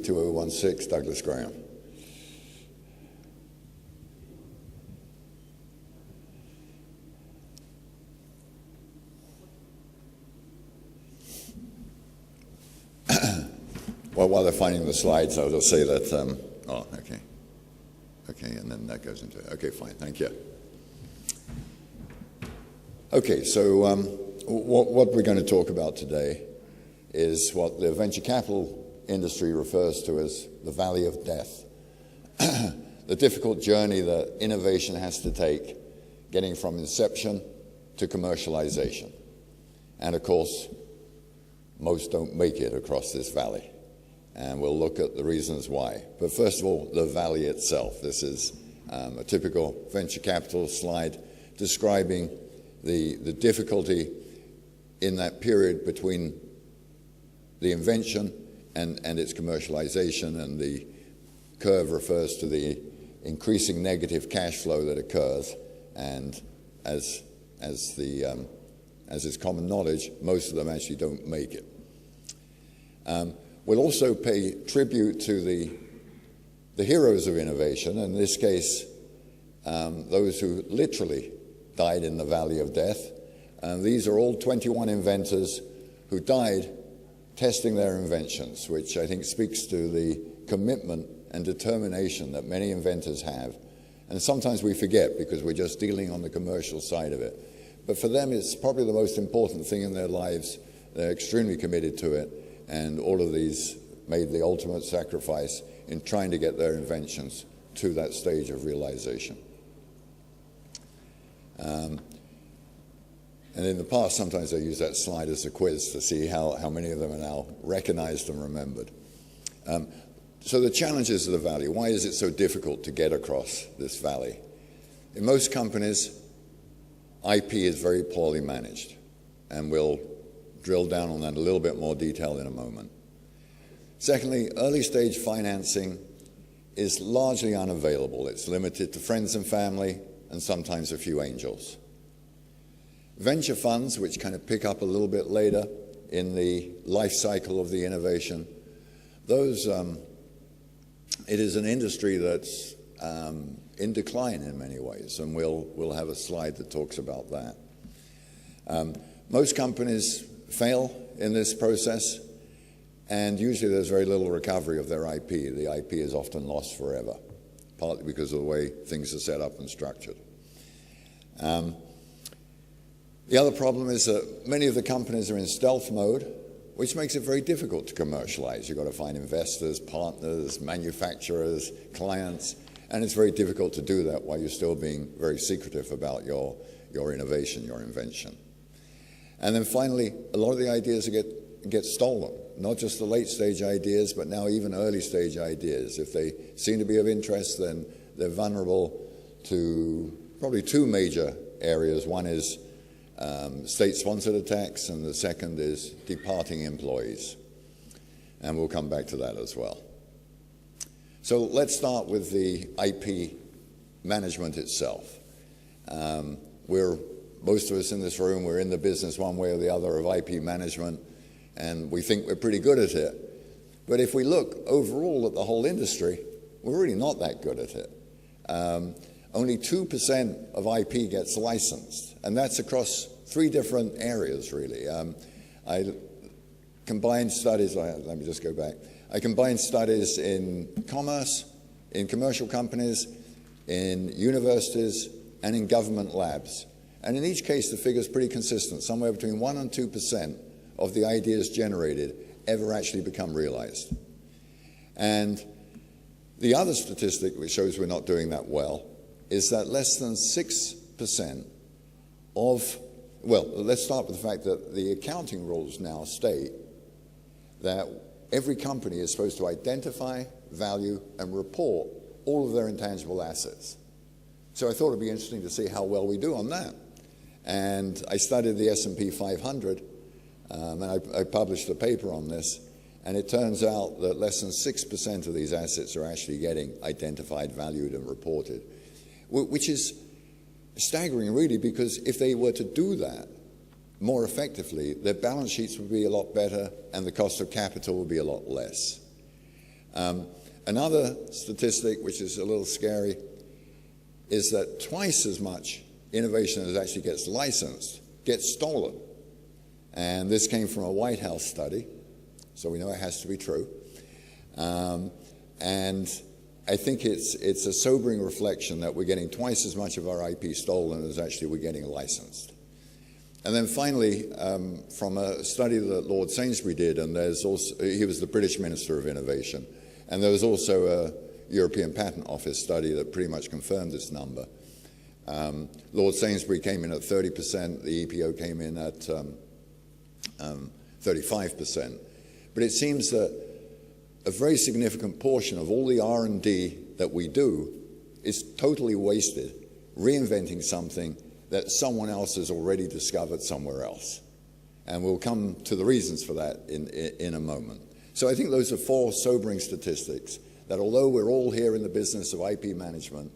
32016, Douglas Graham. Well, while they're finding the slides, I'll just say that, oh, okay. Okay, and then that goes into it. Okay, fine, thank you. Okay, so what we're going to talk about today is what the venture capital industry refers to as the valley of death. The difficult journey that innovation has to take, getting from inception to commercialization. And of course, most don't make it across this valley. And we'll look at the reasons why. But first of all, the valley itself. This is a typical venture capital slide describing the difficulty in that period between the invention and its commercialization, and the curve refers to the increasing negative cash flow that occurs, and as is common knowledge, most of them actually don't make it. We'll also pay tribute to the heroes of innovation, in this case, those who literally died in the valley of death. These are all 21 inventors who died testing their inventions, which I think speaks to the commitment and determination that many inventors have. And sometimes we forget because we're just dealing on the commercial side of it. But for them, it's probably the most important thing in their lives. They're extremely committed to it, and all of these made the ultimate sacrifice in trying to get their inventions to that stage of realization. And in the past, sometimes I use that slide as a quiz to see how many of them are now recognized and remembered. So the challenges of the valley, why is it so difficult to get across this valley? In most companies, IP is very poorly managed, and we'll drill down on that in a little bit more detail in a moment. Secondly, early stage financing is largely unavailable. It's limited to friends and family and sometimes a few angels. Venture funds, which kind of pick up a little bit later in the life cycle of the innovation, those, it is an industry that's in decline in many ways, and we'll have a slide that talks about that. Most companies fail in this process, and usually there's very little recovery of their IP. The IP is often lost forever, partly because of the way things are set up and structured. The other problem is that many of the companies are in stealth mode, which makes it very difficult to commercialize. You've got to find investors, partners, manufacturers, clients, and it's very difficult to do that while you're still being very secretive about your innovation, your invention. And then finally, a lot of the ideas get stolen, not just the late stage ideas, but now even early stage ideas. If they seem to be of interest, then they're vulnerable to probably two major areas. One is state-sponsored attacks, and the second is departing employees. And we'll come back to that as well. So let's start with the IP management itself. Most of us in this room, we're in the business one way or the other of IP management, and we think we're pretty good at it. But if we look overall at the whole industry, we're really not that good at it. Only 2% of IP gets licensed, and that's across three different areas, really. I combined studies, let me just go back. I combined studies in commerce, in commercial companies, in universities, and in government labs. And in each case, the figure is pretty consistent. Somewhere between 1% and 2% of the ideas generated ever actually become realized. And the other statistic which shows we're not doing that well is that less than 6% of, well, let's start with the fact that the accounting rules now state that every company is supposed to identify, value, and report all of their intangible assets. So I thought it'd be interesting to see how well we do on that. And I studied the S&P 500, and I published a paper on this, and it turns out that less than 6% of these assets are actually getting identified, valued, and reported, which is staggering, really, because if they were to do that more effectively, their balance sheets would be a lot better, and the cost of capital would be a lot less. Another statistic, which is a little scary, is that twice as much innovation as actually gets licensed gets stolen. And this came from a White House study, so we know it has to be true. And I think it's a sobering reflection that we're getting twice as much of our IP stolen as actually we're getting licensed. And then finally, from a study that Lord Sainsbury did, and he was the British Minister of Innovation, and there was also a European Patent Office study that pretty much confirmed this number. Lord Sainsbury came in at 30%, the EPO came in at 35%. But it seems that a very significant portion of all the R&D that we do is totally wasted reinventing something that someone else has already discovered somewhere else. And we'll come to the reasons for that in a moment. So I think those are 4 sobering statistics that although we're all here in the business of IP management,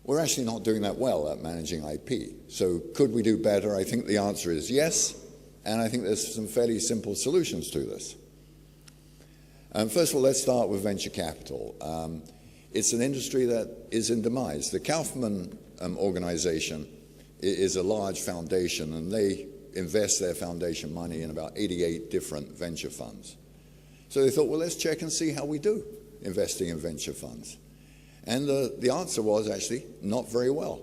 we're actually not doing that well at managing IP. So could we do better? I think the answer is yes, and I think there's some fairly simple solutions to this. First of all, let's start with venture capital. It's an industry that is in demise. The Kaufman organization is a large foundation, and they invest their foundation money in about 88 different venture funds. So they thought, well, let's check and see how we do investing in venture funds. And the answer was actually not very well.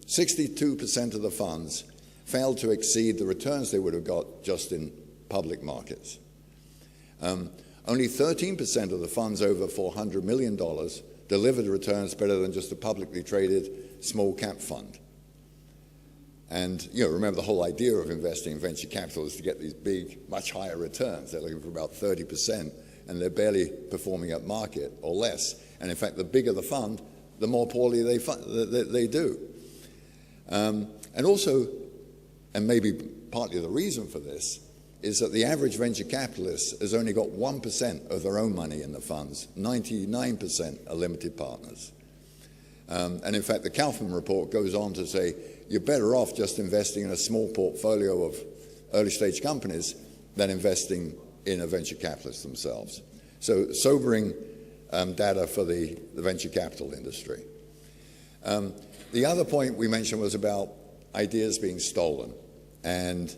62% of the funds failed to exceed the returns they would have got just in public markets. Only 13% of the funds over $400 million delivered returns better than just a publicly traded small cap fund. And remember the whole idea of investing in venture capital is to get these big, much higher returns. They're looking for about 30%, and they're barely performing at market or less. And in fact, the bigger the fund, the more poorly they do. And also, and maybe partly the reason for this, is that the average venture capitalist has only got 1% of their own money in the funds. 99% are limited partners. And in fact, the Kaufman report goes on to say, you're better off just investing in a small portfolio of early stage companies than investing in a venture capitalist themselves. So sobering data for the venture capital industry. The other point we mentioned was about ideas being stolen. And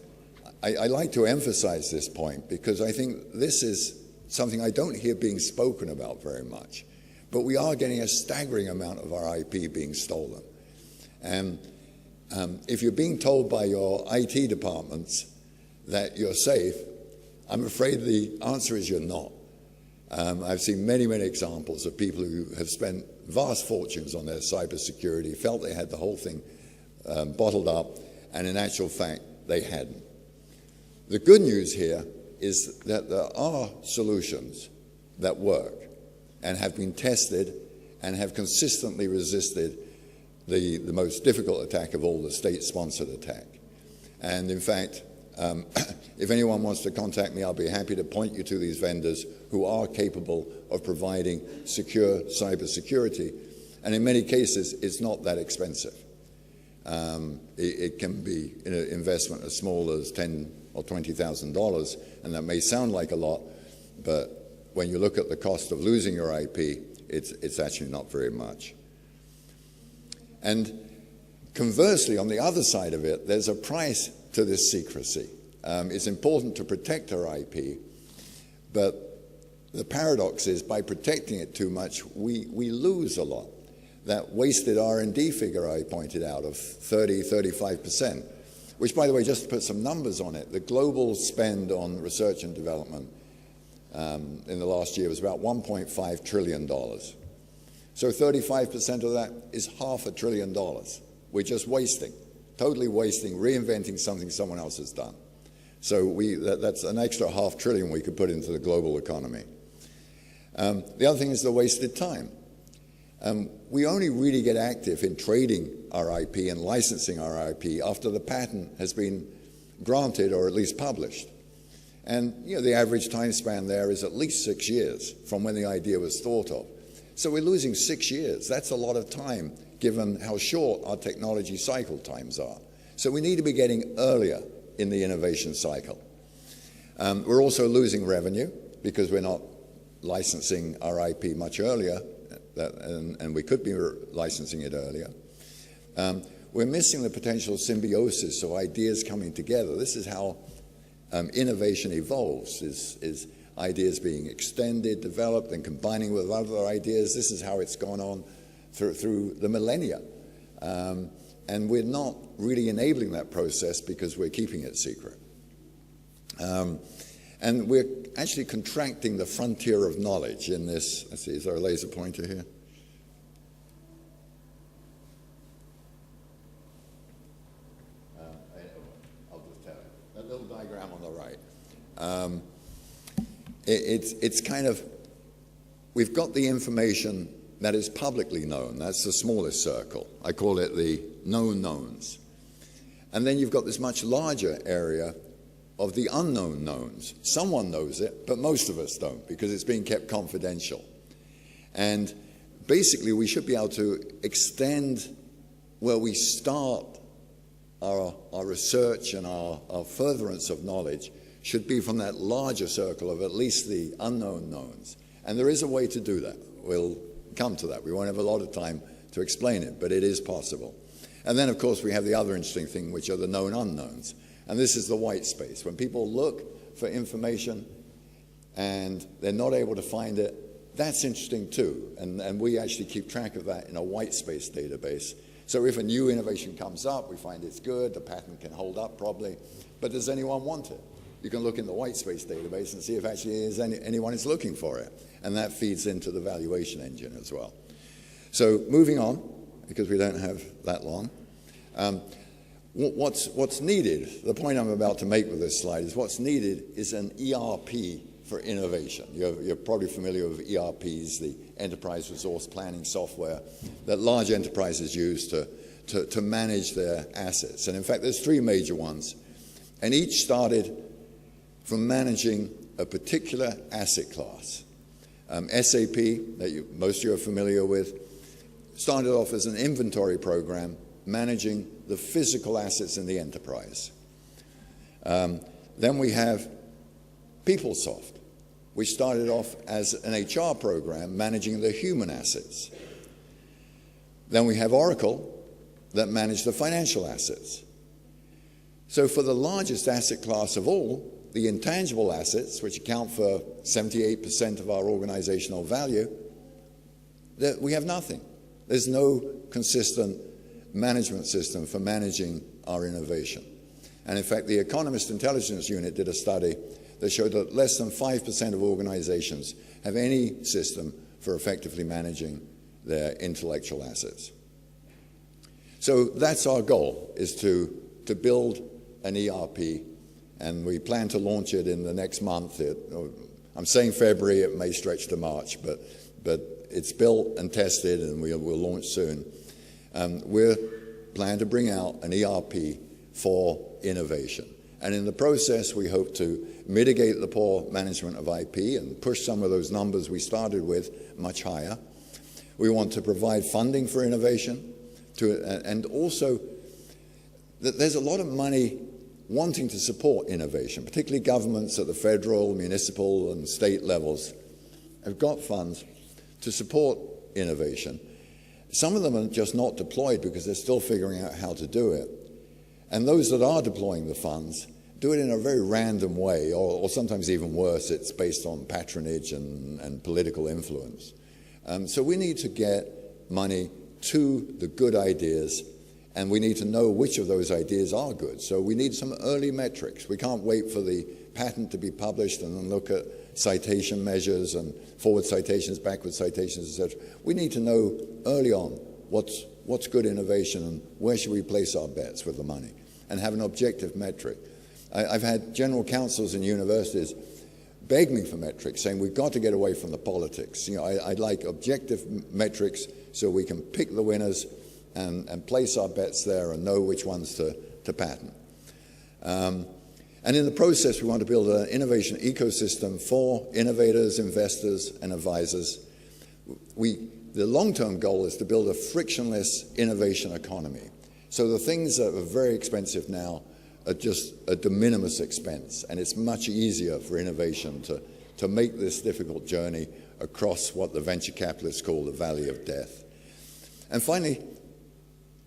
I like to emphasize this point because I think this is something I don't hear being spoken about very much. But we are getting a staggering amount of our IP being stolen. And if you're being told by your IT departments that you're safe, I'm afraid the answer is you're not. I've seen many, many examples of people who have spent vast fortunes on their cybersecurity, felt they had the whole thing bottled up, and in actual fact, they hadn't. The good news here is that there are solutions that work and have been tested and have consistently resisted the most difficult attack of all, the state-sponsored attack. And in fact, if anyone wants to contact me, I'll be happy to point you to these vendors who are capable of providing secure cybersecurity. And in many cases, it's not that expensive. It can be an investment as small as $10,000 or $20,000, and that may sound like a lot, but when you look at the cost of losing your IP, it's actually not very much. And conversely, on the other side of it, there's a price to this secrecy. It's important to protect our IP, but the paradox is by protecting it too much, we lose a lot. That wasted R&D figure I pointed out of 35%, which, by the way, just to put some numbers on it, the global spend on research and development in the last year was about $1.5 trillion. So 35% of that is $500 billion. We're just wasting, totally wasting, reinventing something someone else has done. So that's an extra $500 billion we could put into the global economy. The other thing is the wasted time. We only really get active in trading our IP and licensing our IP after the patent has been granted or at least published. And the average time span there is at least 6 years from when the idea was thought of. So we're losing 6 years. That's a lot of time given how short our technology cycle times are. So we need to be getting earlier in the innovation cycle. We're also losing revenue because we're not licensing our IP much earlier, and we could be licensing it earlier. We're missing the potential symbiosis of ideas coming together. This is how innovation evolves, is ideas being extended, developed, and combining with other ideas. This is how it's gone on through the millennia. And we're not really enabling that process because we're keeping it secret. And we're actually contracting the frontier of knowledge in this. Let's see, is there a laser pointer here? I'll just tell you. That little diagram on the right. It's kind of, we've got the information that is publicly known. That's the smallest circle. I call it the known knowns. And then you've got this much larger area of the unknown knowns. Someone knows it, but most of us don't, because it's being kept confidential. And basically, we should be able to extend where we start our research and our furtherance of knowledge should be from that larger circle of at least the unknown knowns. And there is a way to do that. We'll come to that. We won't have a lot of time to explain it, but it is possible. And then, of course, we have the other interesting thing, which are the known unknowns. And this is the white space. When people look for information and they're not able to find it, that's interesting too. And we actually keep track of that in a white space database. So if a new innovation comes up, we find it's good, the patent can hold up probably, but does anyone want it? You can look in the white space database and see if actually anyone is looking for it. And that feeds into the valuation engine as well. So moving on, because we don't have that long. What's needed, the point I'm about to make with this slide is what's needed is an ERP for innovation. You're probably familiar with ERPs, the enterprise resource planning software that large enterprises use to manage their assets. And in fact, there's three major ones. And each started from managing a particular asset class. SAP, that most of you are familiar with, started off as an inventory program managing the physical assets in the enterprise. Then we have PeopleSoft, which started off as an HR program managing the human assets. Then we have Oracle that managed the financial assets. So for the largest asset class of all, the intangible assets, which account for 78% of our organizational value, that we have nothing. There's no consistent management system for managing our innovation. And in fact, the Economist Intelligence Unit did a study that showed that less than 5% of organizations have any system for effectively managing their intellectual assets. So that's our goal, is to build an ERP, and we plan to launch it in the next month. I'm saying February, it may stretch to March, but it's built and tested, and we'll launch soon. We're planning to bring out an ERP for innovation. And in the process, we hope to mitigate the poor management of IP and push some of those numbers we started with much higher. We want to provide funding for innovation, and also that there's a lot of money wanting to support innovation, particularly governments at the federal, municipal, and state levels have got funds to support innovation. Some of them are just not deployed because they're still figuring out how to do it. And those that are deploying the funds do it in a very random way, or sometimes even worse, it's based on patronage and political influence. So we need to get money to the good ideas, and we need to know which of those ideas are good. So we need some early metrics. We can't wait for the patent to be published and then look at citation measures and forward citations, backward citations, etc. We need to know early on what's good innovation and where should we place our bets with the money, and have an objective metric. I've had general counsels in universities beg me for metrics, saying we've got to get away from the politics. I'd like objective metrics so we can pick the winners and place our bets there and know which ones to patent. And in the process, we want to build an innovation ecosystem for innovators, investors, and advisors. The long-term goal is to build a frictionless innovation economy. So the things that are very expensive now are just a de minimis expense, and it's much easier for innovation to make this difficult journey across what the venture capitalists call the valley of death. And finally,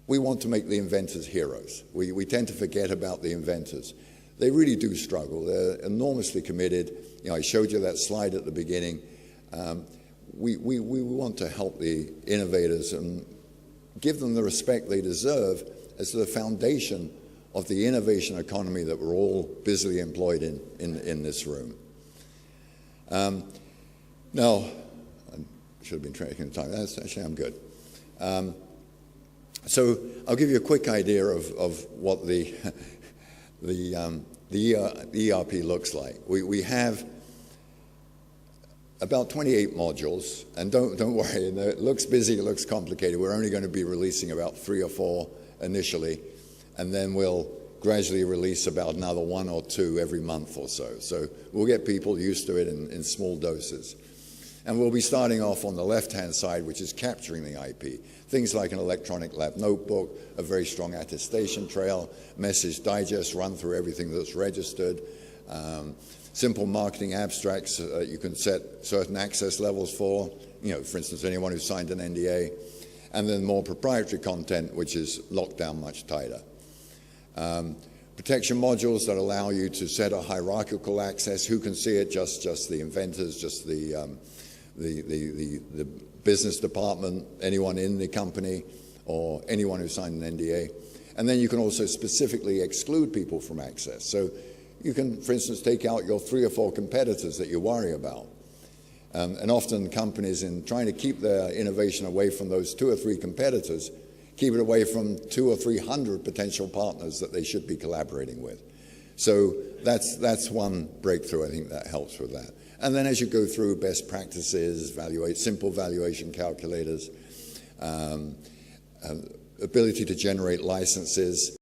we want to make the inventors heroes. We tend to forget about the inventors. They really do struggle. They're enormously committed. You know, I showed you that slide at the beginning. We want to help the innovators and give them the respect they deserve as the foundation of the innovation economy that we're all busily employed in this room. Now, I should have been tracking the time. Actually, I'm good. So I'll give you a quick idea of what the ERP looks like. We have about 28 modules, and don't worry, it looks busy, it looks complicated. We're only going to be releasing about 3 or 4 initially, and then we'll gradually release about another 1 or 2 every month or so. So we'll get people used to it in small doses. And we'll be starting off on the left-hand side, which is capturing the IP. Things like an electronic lab notebook, a very strong attestation trail, message digest, run through everything that's registered, simple marketing abstracts you can set certain access levels for, for instance, anyone who signed an NDA, and then more proprietary content, which is locked down much tighter. Protection modules that allow you to set a hierarchical access. Who can see it? Just the inventors, just the business department, anyone in the company, or anyone who signed an NDA. And then you can also specifically exclude people from access. So you can, for instance, take out your 3 or 4 competitors that you worry about. And often companies, in trying to keep their innovation away from those 2 or 3 competitors, keep it away from 200 or 300 potential partners that they should be collaborating with. So that's one breakthrough, I think, that helps with that. And then as you go through best practices, simple valuation calculators, ability to generate licenses,